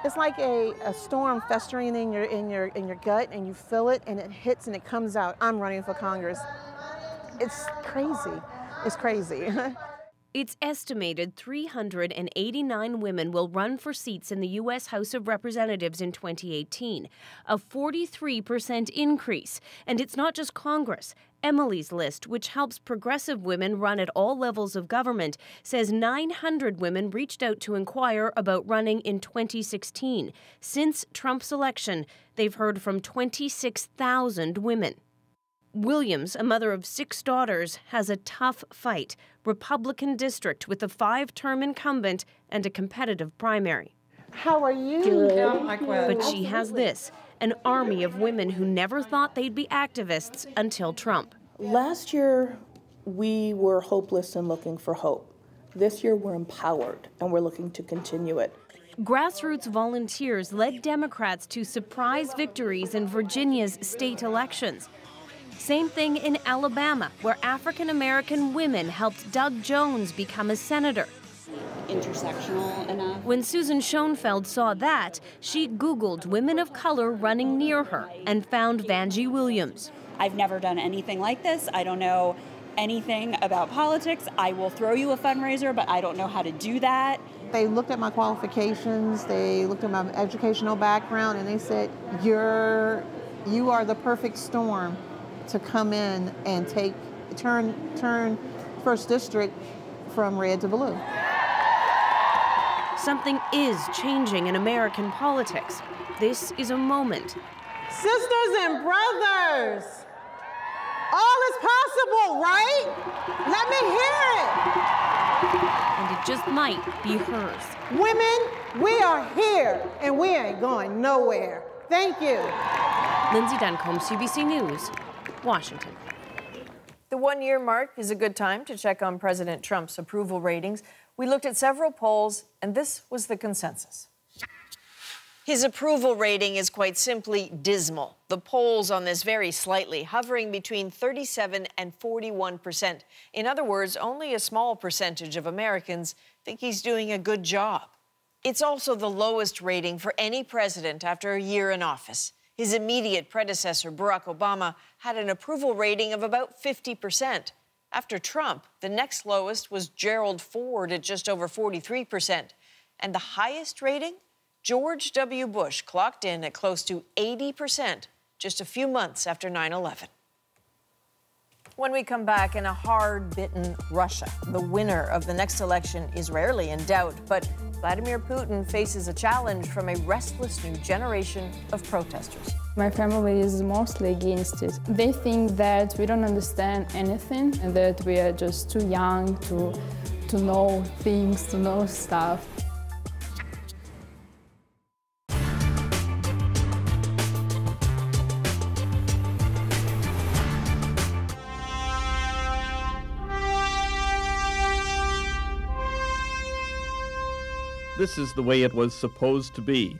It's like a storm festering in your gut, and you feel it, and it hits and it comes out. I'm running for Congress. It's crazy. It's crazy. It's estimated 389 women will run for seats in the U.S. House of Representatives in 2018, a 43% increase. And it's not just Congress. Emily's List, which helps progressive women run at all levels of government, says 900 women reached out to inquire about running in 2016. Since Trump's election, they've heard from 26,000 women. Williams, a mother of 6 daughters, has a tough fight. Republican district with a 5-term incumbent and a competitive primary. How are you? Good. But she has this, an army of women who never thought they'd be activists until Trump. Last year, we were hopeless and looking for hope. This year, we're empowered, and we're looking to continue it. Grassroots volunteers led Democrats to surprise victories in Virginia's state elections. Same thing in Alabama, where African-American women helped Doug Jones become a senator. Intersectional enough. When Susan Schoenfeld saw that, she Googled women of color running near her and found Vanjie Williams. I've never done anything like this. I don't know anything about politics. I will throw you a fundraiser, but I don't know how to do that. They looked at my qualifications, they looked at my educational background, and they said, you are the perfect storm to come in and turn 1st District from red to blue. Something is changing in American politics. This is a moment. Sisters and brothers, all is possible, right? Let me hear it. And it just might be hers. Women, we are here, and we ain't going nowhere. Thank you. Lindsay Duncombe, CBC News, Washington. The 1-year mark is a good time to check on President Trump's approval ratings. We looked at several polls, and this was the consensus. His approval rating is quite simply dismal. The polls on this vary slightly, hovering between 37 and 41%. In other words, only a small percentage of Americans think he's doing a good job. It's also the lowest rating for any president after a year in office. His immediate predecessor, Barack Obama, had an approval rating of about 50%. After Trump, the next lowest was Gerald Ford at just over 43%. And the highest rating? George W. Bush clocked in at close to 80% just a few months after 9/11. When we come back, in a hard-bitten Russia, the winner of the next election is rarely in doubt, but Vladimir Putin faces a challenge from a restless new generation of protesters. My family is mostly against it. They think that we don't understand anything and that we are just too young to know things, to know stuff. This is the way it was supposed to be.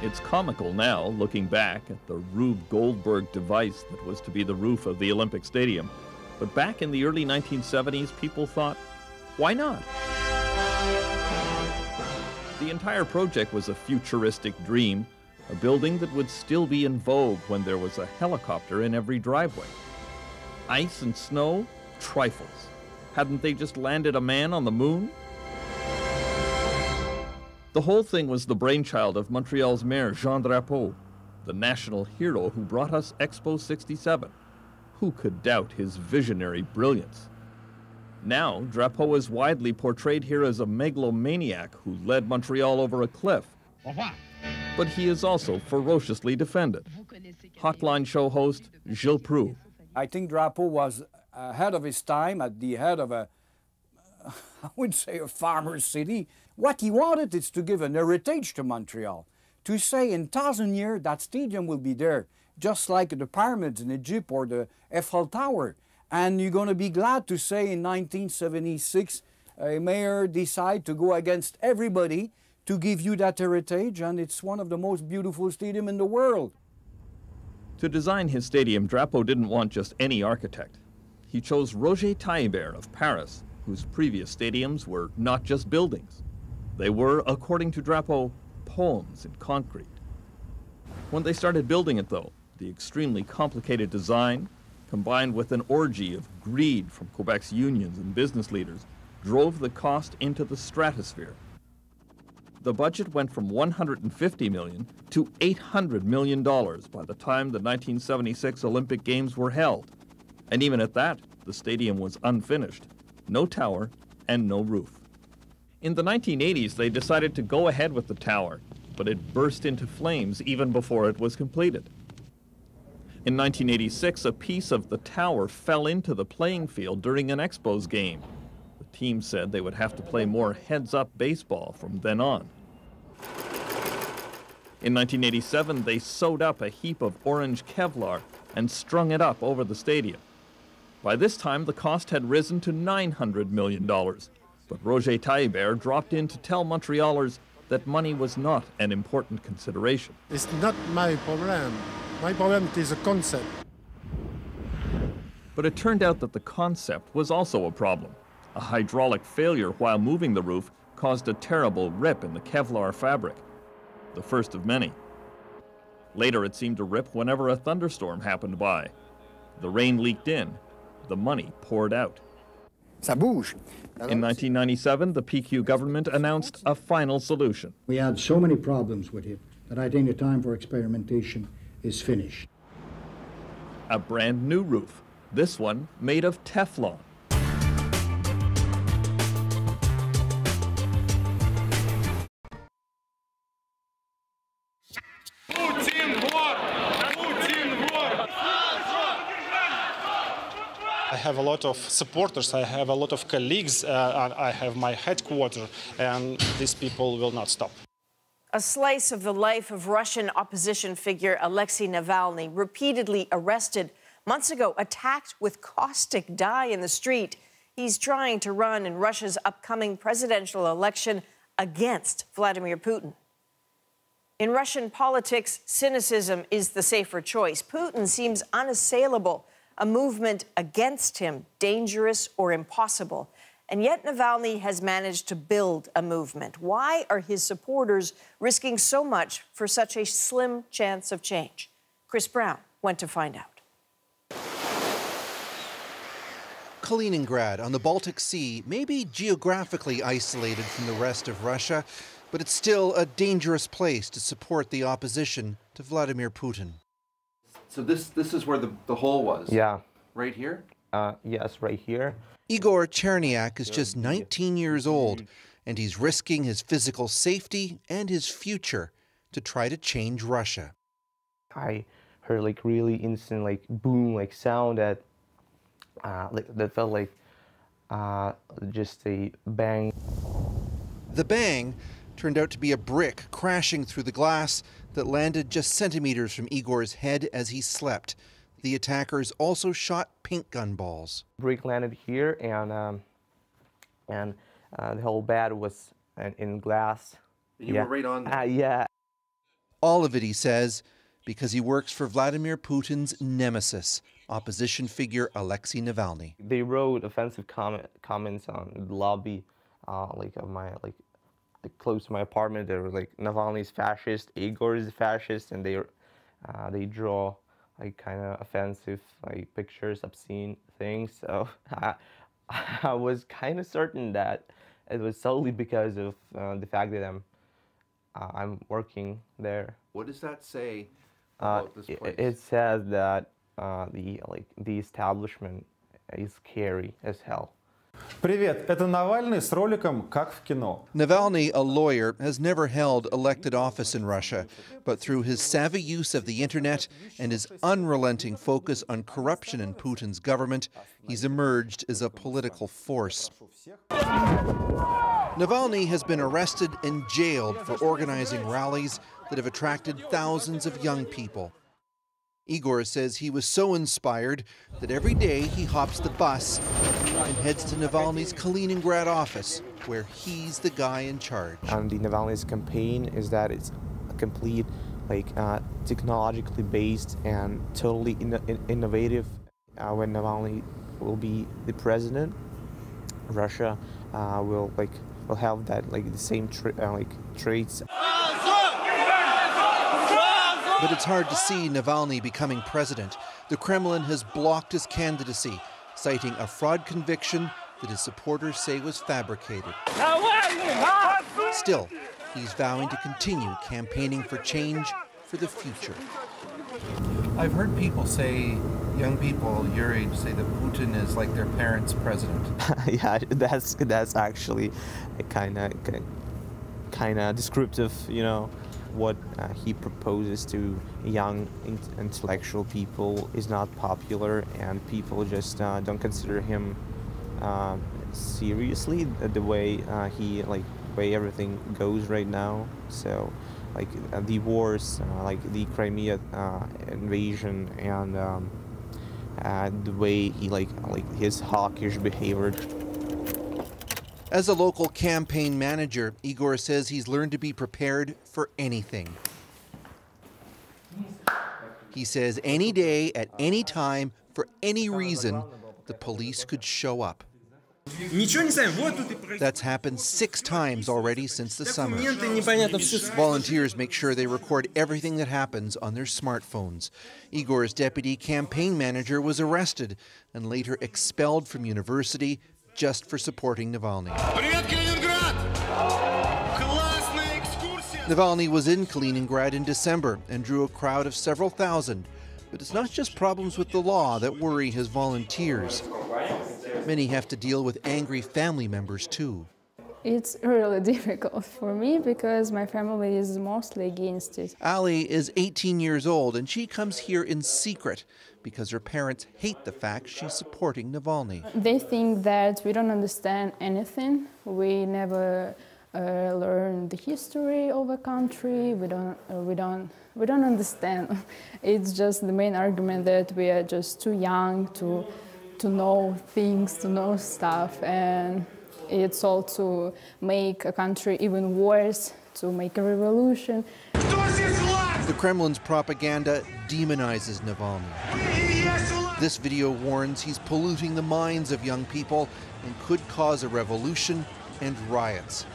It's comical now, looking back at the Rube Goldberg device that was to be the roof of the Olympic Stadium. But back in the early 1970s, people thought, why not? The entire project was a futuristic dream, a building that would still be in vogue when there was a helicopter in every driveway. Ice and snow? Trifles. Hadn't they just landed a man on the moon? The whole thing was the brainchild of Montreal's mayor, Jean Drapeau, the national hero who brought us Expo 67. Who could doubt his visionary brilliance? Now, Drapeau is widely portrayed here as a megalomaniac who led Montreal over a cliff. But he is also ferociously defended. Hotline show host Gilles Proulx. I think Drapeau was ahead of his time, at the head of I would say a farmer's city. What he wanted is to give an heritage to Montreal, to say in 1,000 years that stadium will be there, just like the pyramids in Egypt or the Eiffel Tower. And you're going to be glad to say in 1976, a mayor decide to go against everybody to give you that heritage, and it's one of the most beautiful stadiums in the world. To design his stadium, Drapeau didn't want just any architect. He chose Roger Taillibert of Paris, whose previous stadiums were not just buildings. They were, according to Drapeau, poems in concrete. When they started building it, though, the extremely complicated design, combined with an orgy of greed from Quebec's unions and business leaders, drove the cost into the stratosphere. The budget went from $150 million to $800 million by the time the 1976 Olympic Games were held. And even at that, the stadium was unfinished. No tower and no roof. In the 1980s, they decided to go ahead with the tower, but it burst into flames even before it was completed. In 1986, a piece of the tower fell into the playing field during an Expos game. The team said they would have to play more heads-up baseball from then on. In 1987, they sewed up a heap of orange Kevlar and strung it up over the stadium. By this time, the cost had risen to $900 million, but Roger Taillibert dropped in to tell Montrealers that money was not an important consideration. It's not my problem. My problem is a concept. But it turned out that the concept was also a problem. A hydraulic failure while moving the roof caused a terrible rip in the Kevlar fabric, the first of many. Later, it seemed to rip whenever a thunderstorm happened by. The rain leaked in, the money poured out. Ça bouge. In 1997, the PQ government announced a final solution. We had so many problems with it that I think the time for experimentation is finished. A brand new roof, this one made of Teflon. I have a lot of supporters, I have a lot of colleagues, I have my headquarters, and these people will not stop. A slice of the life of Russian opposition figure Alexei Navalny, repeatedly arrested, months ago attacked with caustic dye in the street. He's trying to run in Russia's upcoming presidential election against Vladimir Putin. In Russian politics, cynicism is the safer choice. Putin seems unassailable, a movement against him dangerous or impossible. And yet Navalny has managed to build a movement. Why are his supporters risking so much for such a slim chance of change? Chris Brown went to find out. Kaliningrad on the Baltic Sea may be geographically isolated from the rest of Russia, but it's still a dangerous place to support the opposition to Vladimir Putin. So this is where the hole was? Yeah. Right here? Yes, right here. Igor Cherniak is just 19 years old, and he's risking his physical safety and his future to try to change Russia. I heard like really instant like boom like sound that felt like just a bang. The bang turned out to be a brick crashing through the glass that landed just centimeters from Igor's head as he slept. The attackers also shot paint gun balls. Brick landed here, and the whole bed was in glass. You were right on there. Yeah. All of it, he says, because he works for Vladimir Putin's nemesis, opposition figure Alexei Navalny. They wrote offensive comments on the lobby, close to my apartment. They were like, Navalny's fascist, Igor is fascist, and they draw like kind of offensive like pictures, obscene things. So I was kind of certain that it was solely because of the fact that I'm working there. What does that say about this place? It says that the establishment is scary as hell. Привет, это Навальный с роликом «Как в кино». Navalny, a lawyer, has never held elected office in Russia, but through his savvy use of the internet and his unrelenting focus on corruption in Putin's government, he's emerged as a political force. Navalny has been arrested and jailed for organizing rallies that have attracted thousands of young people. Igor says he was so inspired that every day he hops the bus and heads to Navalny's Kaliningrad office, where he's the guy in charge. And the Navalny's campaign is that it's a complete, technologically based and totally innovative. When Navalny will be the president, Russia will have that the same traits. But it's hard to see Navalny becoming president. The Kremlin has blocked his candidacy, citing a fraud conviction that his supporters say was fabricated. Still, he's vowing to continue campaigning for change for the future. I've heard people say, young people your age say that Putin is like their parents' president. Yeah, that's actually kind of descriptive, what he proposes to young intellectual people is not popular, and people just don't consider him seriously the way way everything goes right now. So the wars, the Crimea invasion, and the way he his hawkish behavior. As a local campaign manager, Igor says he's learned to be prepared for anything. He says any day, at any time, for any reason, the police could show up. That's happened 6 times already since the summer. Volunteers make sure they record everything that happens on their smartphones. Igor's deputy campaign manager was arrested and later expelled from university just for supporting Navalny. Navalny was in Kaliningrad in December and drew a crowd of several thousand. But it's not just problems with the law that worry his volunteers. Many have to deal with angry family members too. It's really difficult for me because my family is mostly against it. Ali is 18 years old and she comes here in secret because her parents hate the fact she's supporting Navalny. They think that we don't understand anything. We never learn the history of a country. We don't understand. It's just the main argument that we are just too young to know things, to know stuff, and it's all to make a country even worse, to make a revolution. The Kremlin's propaganda demonizes Navalny. This video warns he's polluting the minds of young people and could cause a revolution and riots.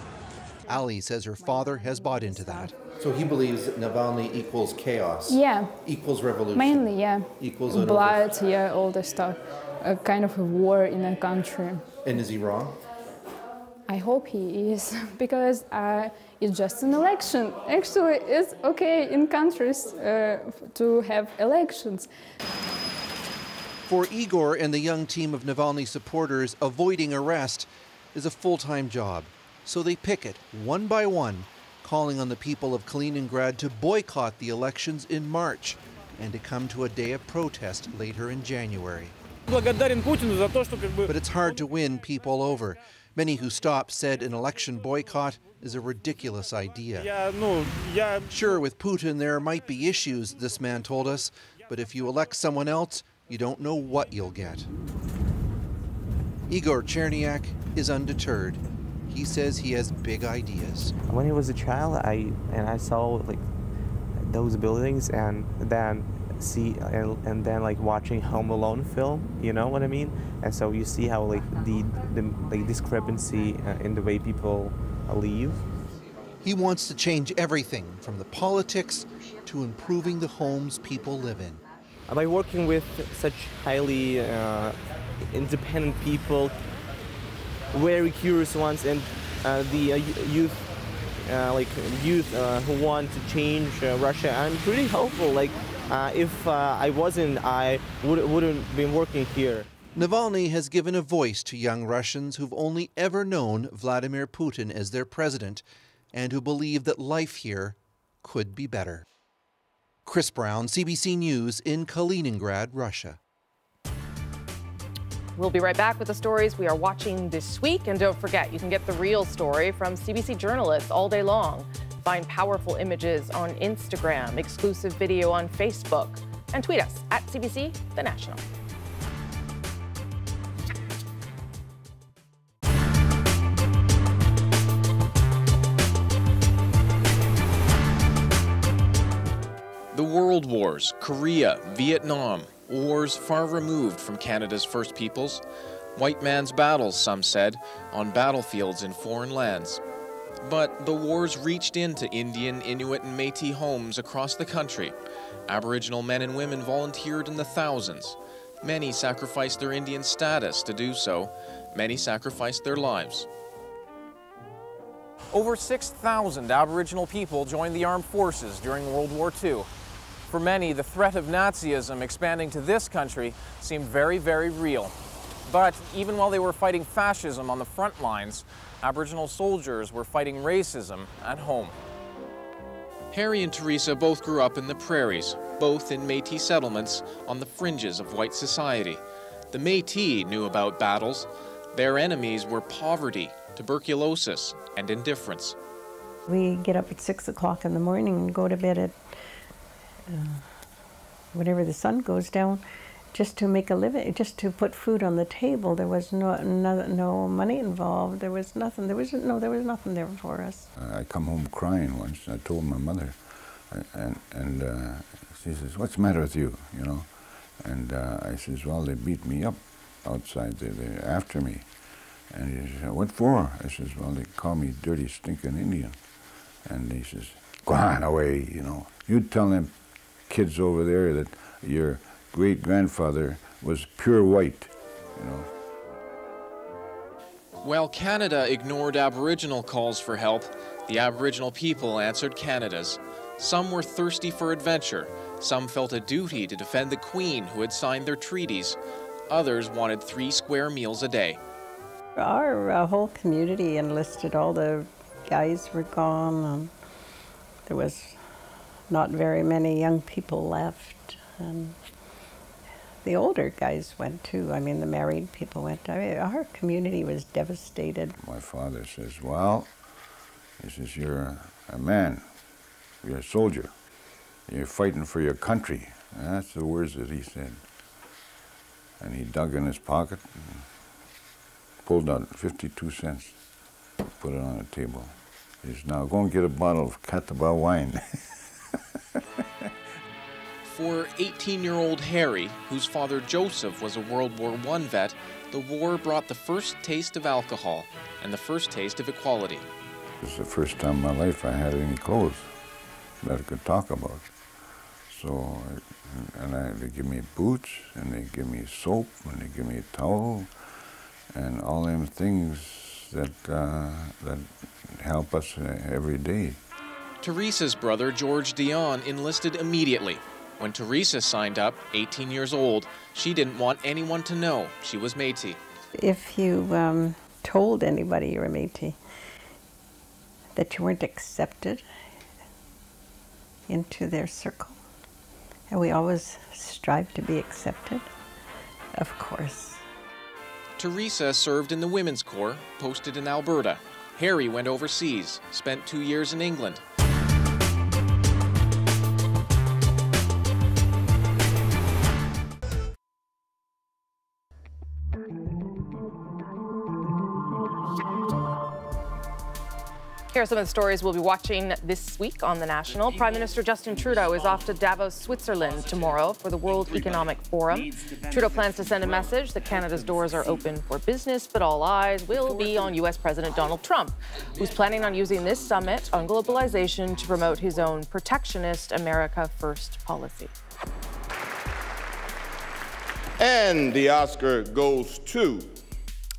Ali says her father has bought into that. So he believes that Navalny equals chaos. Yeah. Equals revolution. Mainly, yeah. Equals blood, yeah, all the stuff. A kind of a war in a country. And is he wrong? I hope he is, because it's just an election. Actually, it's okay in countries to have elections. For Igor and the young team of Navalny supporters, avoiding arrest is a full-time job. So they picket one by one, calling on the people of Kaliningrad to boycott the elections in March and to come to a day of protest later in January. But it's hard to win people over. Many who stopped said an election boycott is a ridiculous idea. Sure, with Putin there might be issues, this man told us, but if you elect someone else, you don't know what you'll get. Igor Cherniak is undeterred. He says he has big ideas. When he was a child, I saw those buildings, and then watching Home Alone film, you know what I mean? And so you see how the discrepancy in the way people live. He wants to change everything from the politics to improving the homes people live in. By working with such highly independent people, very curious ones, and the youth who want to change Russia, I'm pretty hopeful. If I wasn't, I wouldn't been working here. Navalny has given a voice to young Russians who've only ever known Vladimir Putin as their president and who believe that life here could be better. Chris Brown, CBC News in Kaliningrad, Russia. We'll be right back with the stories we are watching this week. And don't forget, you can get the real story from CBC journalists all day long. Find powerful images on Instagram, exclusive video on Facebook, and tweet us at CBC The National. The World Wars, Korea, Vietnam, wars far removed from Canada's First Peoples. White man's battles, some said, on battlefields in foreign lands. But the wars reached into Indian, Inuit, and Métis homes across the country. Aboriginal men and women volunteered in the thousands. Many sacrificed their Indian status to do so. Many sacrificed their lives. Over 6,000 Aboriginal people joined the armed forces during World War II. For many, the threat of Nazism expanding to this country seemed very, very real. But even while they were fighting fascism on the front lines, Aboriginal soldiers were fighting racism at home. Harry and Teresa both grew up in the prairies, both in Métis settlements on the fringes of white society. The Métis knew about battles. Their enemies were poverty, tuberculosis, and indifference. We get up at 6 o'clock in the morning and go to bed at whenever the sun goes down, just to make a living, just to put food on the table. There was no money involved. There was nothing. There was nothing there for us. I come home crying once. I told my mother, and she says, "What's the matter with you?" You know, and I says, "Well, they beat me up outside. They're after me." And he says, "What for?" I says, "Well, they call me dirty, stinking Indian." And he says, "Go on away, you know. You tell them kids over there that your great-grandfather was pure white, you know." While Canada ignored Aboriginal calls for help, the Aboriginal people answered Canada's. Some were thirsty for adventure. Some felt a duty to defend the Queen who had signed their treaties. Others wanted 3 square meals a day. Our whole community enlisted. All the guys were gone. There was not very many young people left. The older guys went too. I mean, the married people went. I mean, our community was devastated. My father says, "Well," he says, "you're a man. You're a soldier. You're fighting for your country." And that's the words that he said. And he dug in his pocket and pulled out 52 cents, put it on the table. He says, "Now go and get a bottle of Catawba wine." For 18-year-old Harry, whose father Joseph was a World War I vet, the war brought the first taste of alcohol and the first taste of equality. It was the first time in my life I had any clothes that I could talk about. So, they give me boots, and they give me soap, and they give me a towel, and all them things that help us every day. Teresa's brother, George Dion, enlisted immediately. When Teresa signed up, 18 years old, she didn't want anyone to know she was Métis. If you told anybody you're a Métis, that you weren't accepted into their circle, and we always strive to be accepted, of course. Teresa served in the Women's Corps, posted in Alberta. Harry went overseas, spent 2 years in England. Here are some of the stories we'll be watching this week on The National. Prime Minister Justin Trudeau is off to Davos, Switzerland tomorrow for the World Economic Forum. Trudeau plans to send a message that Canada's doors are open for business, but all eyes will be on U.S. President Donald Trump, who's planning on using this summit on globalization to promote his own protectionist America First policy. And the Oscar goes to...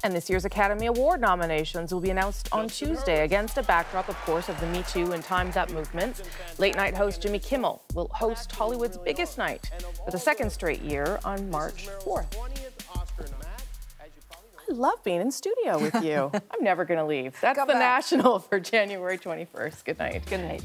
And this year's Academy Award nominations will be announced on Tuesday against a backdrop, of course, of the Me Too and Time's Up movements. Late-night host Jimmy Kimmel will host Hollywood's biggest night for the second straight year on March 4th. I love being in studio with you. I'm never going to leave. That's The National for January 21st. Good night. Good night.